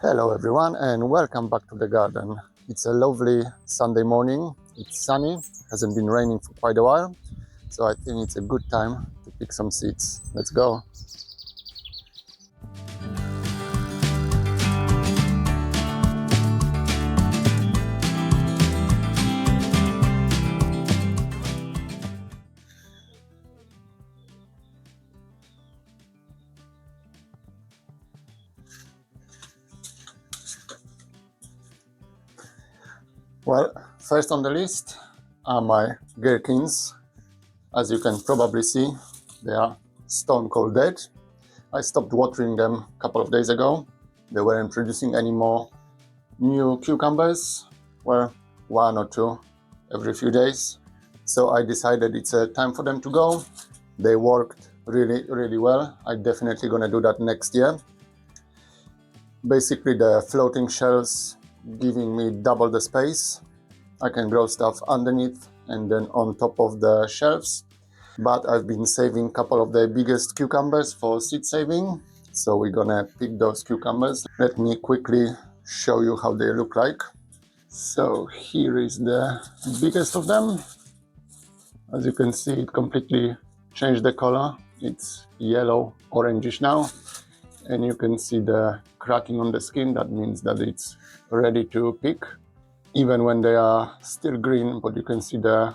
Hello everyone and welcome back to the garden. It's a lovely Sunday morning. It's sunny, hasn't been raining for quite a while, so I think it's a good time to pick some seeds. Let's go. Well, first on the list are my gherkins. As you can probably see, they are stone cold dead. I stopped watering them a couple of days ago. They weren't producing any more new cucumbers, well, one or two every few days. So I decided it's time for them to go. They worked really well. I'm definitely gonna do that next year. Basically the floating shelves giving me double the space. I can grow stuff underneath and then on top of the shelves. But I've been saving a couple of the biggest cucumbers for seed saving. So we're gonna pick those cucumbers. Let me quickly show you how they look like. So here is the biggest of them. As you can see, it completely changed the color. It's yellow orangish now, and you can see the cracking on the skin. That means that it's ready to pick. Even when they are still green, but you can see the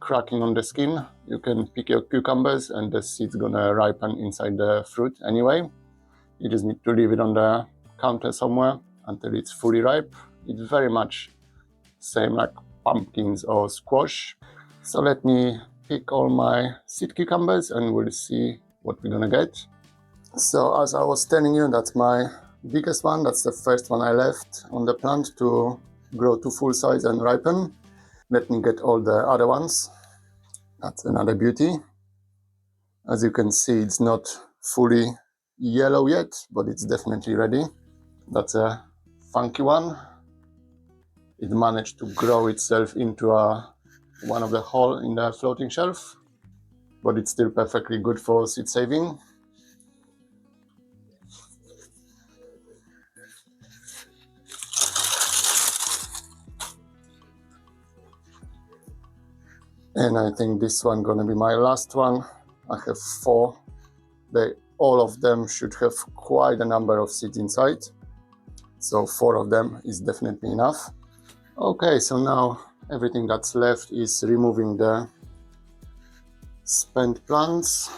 cracking on the skin, you can pick your cucumbers and the seed's gonna ripen inside the fruit anyway. You just need to leave it on the counter somewhere until it's fully ripe. It's very much same like pumpkins or squash. So let me pick all my seed cucumbers and we'll see what we're gonna get. So as I was telling you, that's my biggest one. That's the first one I left on the plant to grow to full size and ripen. Let me get all the other ones. That's another beauty. As you can see, it's not fully yellow yet, but it's definitely ready. That's a funky one. It managed to grow itself into one of the hole in the floating shelf, but it's still perfectly good for seed saving. And I think this one gonna be my last one. I have 4. All of them should have quite a number of seeds inside. So 4 of them is definitely enough. Okay, so now everything that's left is removing the spent plants.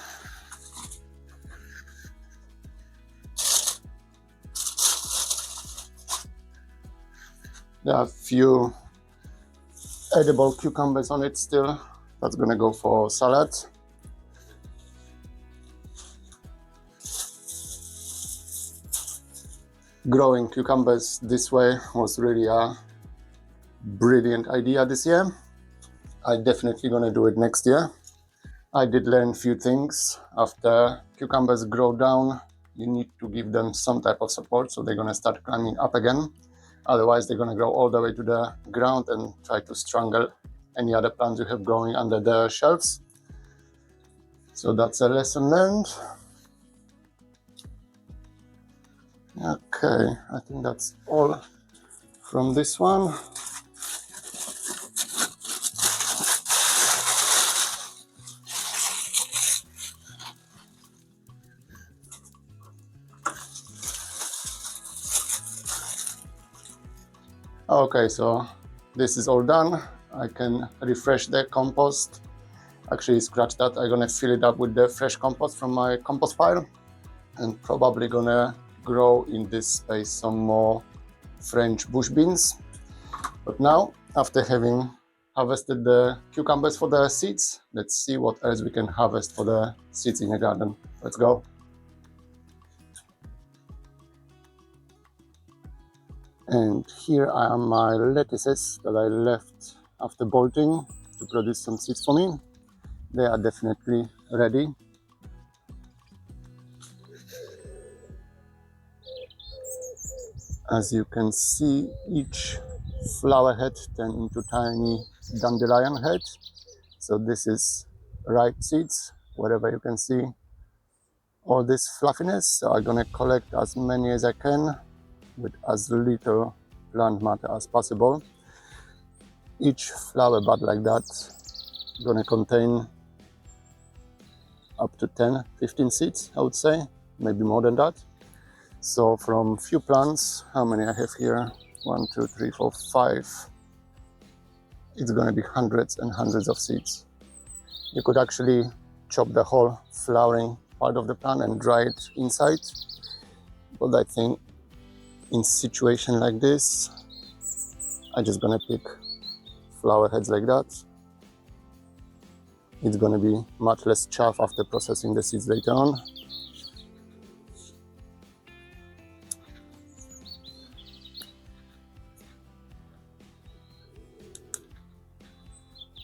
There are a few edible cucumbers on it still. That's gonna go for salad. Growing cucumbers this way was really a brilliant idea this year. I'm definitely gonna do it next year. I did learn a few things. After cucumbers grow down, you need to give them some type of support so they're gonna start climbing up again. Otherwise, they're gonna grow all the way to the ground and try to strangle any other plants you have growing under the shelves. So that's a lesson learned. Okay, I think that's all from this one. Okay, so this is all done. I can refresh the compost. Actually, scratch that. I'm gonna fill it up with the fresh compost from my compost pile and probably gonna grow in this space some more French bush beans. But now, after having harvested the cucumbers for the seeds, let's see what else we can harvest for the seeds in the garden. Let's go. And here are my lettuces that I left after bolting to produce some seeds for me. They are definitely ready. As you can see, each flower head turned into tiny dandelion head. So this is ripe seeds, wherever you can see all this fluffiness. So I'm gonna collect as many as I can with as little plant matter as possible. Each flower bud like that gonna contain up to 10-15 seeds, I would say, maybe more than that. So from few plants, how many I have here? 1, 2, 3, 4, 5. It's gonna be hundreds and hundreds of seeds. You could actually chop the whole flowering part of the plant and dry it inside. But I think in situation like this, I'm just gonna pick flower heads like that. It's gonna be much less chaff after processing the seeds later on.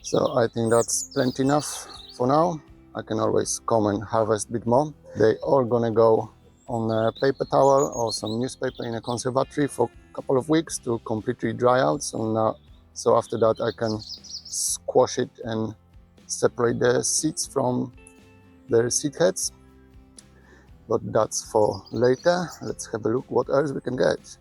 So I think that's plenty enough for now. I can always come and harvest a bit more. They all gonna go on a paper towel or some newspaper in a conservatory for a couple of weeks to completely dry out. So after that I can squash it and separate the seeds from their seed heads. But that's for later. Let's have a look what else we can get.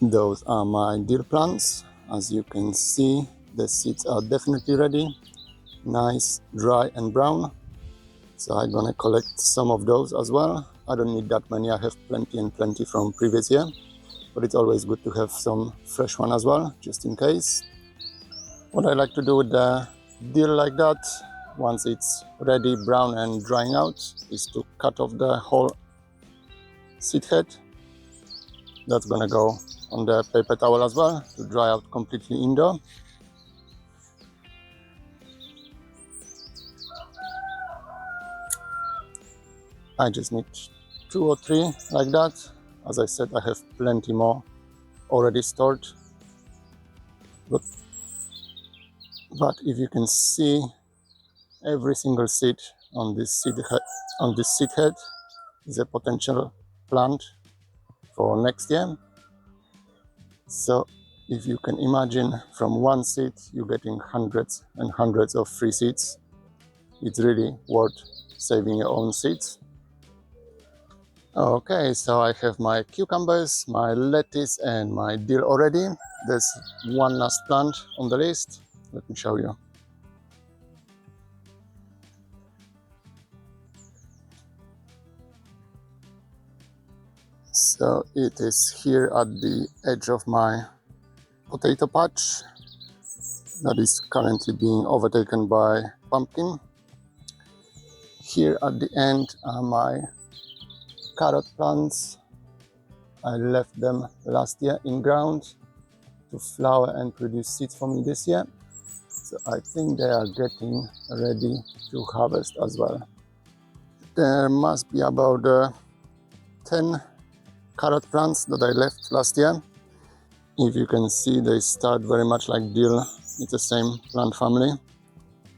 Those are my dill plants. As you can see, the seeds are definitely ready. Nice, dry and brown. So I'm gonna collect some of those as well. I don't need that many, I have plenty and plenty from previous year. But it's always good to have some fresh one as well, just in case. What I like to do with the dill like that, once it's ready, brown and drying out, is to cut off the whole seed head. That's gonna go on the paper towel as well to dry out completely indoor. I just need 2 or 3 like that. As I said, I have plenty more already stored. But if you can see, every single seed on this seed head is a potential plant for next year. So if you can imagine, from one seed you're getting hundreds and hundreds of free seeds. It's really worth saving your own seeds. Okay, so I have my cucumbers, my lettuce and my dill already. There's one last plant on the list. Let me show you. So it is here at the edge of my potato patch that is currently being overtaken by pumpkin. Here at the end are my carrot plants. I left them last year in ground to flower and produce seeds for me this year. So I think they are getting ready to harvest as well. There must be about 10 carrot plants that I left last year. If you can see, they start very much like dill. It's the same plant family.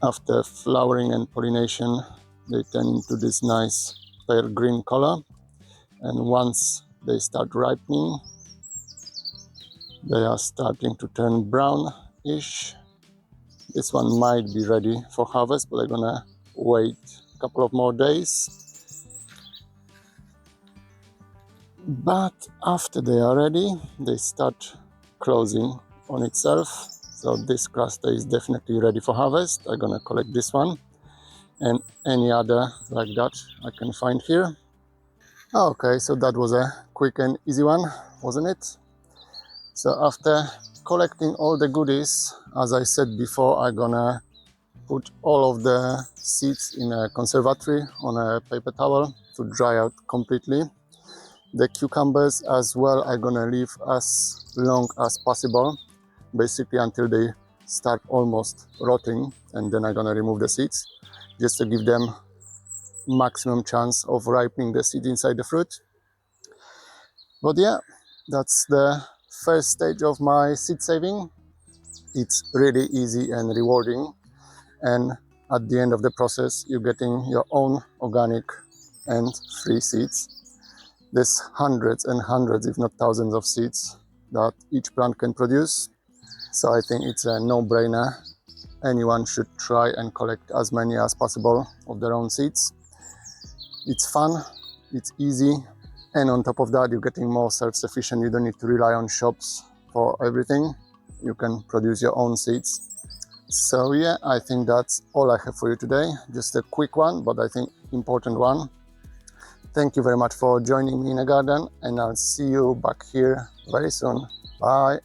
After flowering and pollination, they turn into this nice pale green color. And once they start ripening, they are starting to turn brownish. This one might be ready for harvest, but I'm gonna wait a couple of more days. But after they are ready, they start closing on itself. So this cluster is definitely ready for harvest. I'm gonna collect this one and any other like that I can find here. Okay, so that was a quick and easy one, wasn't it? So after collecting all the goodies, as I said before, I'm gonna put all of the seeds in a conservatory on a paper towel to dry out completely. The cucumbers as well I'm gonna leave as long as possible, basically until they start almost rotting, and then I'm gonna remove the seeds just to give them maximum chance of ripening the seed inside the fruit. But yeah, that's the first stage of my seed saving. It's really easy and rewarding, and at the end of the process you're getting your own organic and free seeds. There's hundreds and hundreds, if not thousands of seeds that each plant can produce. So I think it's a no-brainer. Anyone should try and collect as many as possible of their own seeds. It's fun, it's easy, and on top of that, you're getting more self-sufficient. You don't need to rely on shops for everything. You can produce your own seeds. So yeah, I think that's all I have for you today. Just a quick one, but I think important one. Thank you very much for joining me in the garden, and I'll see you back here very soon. Bye.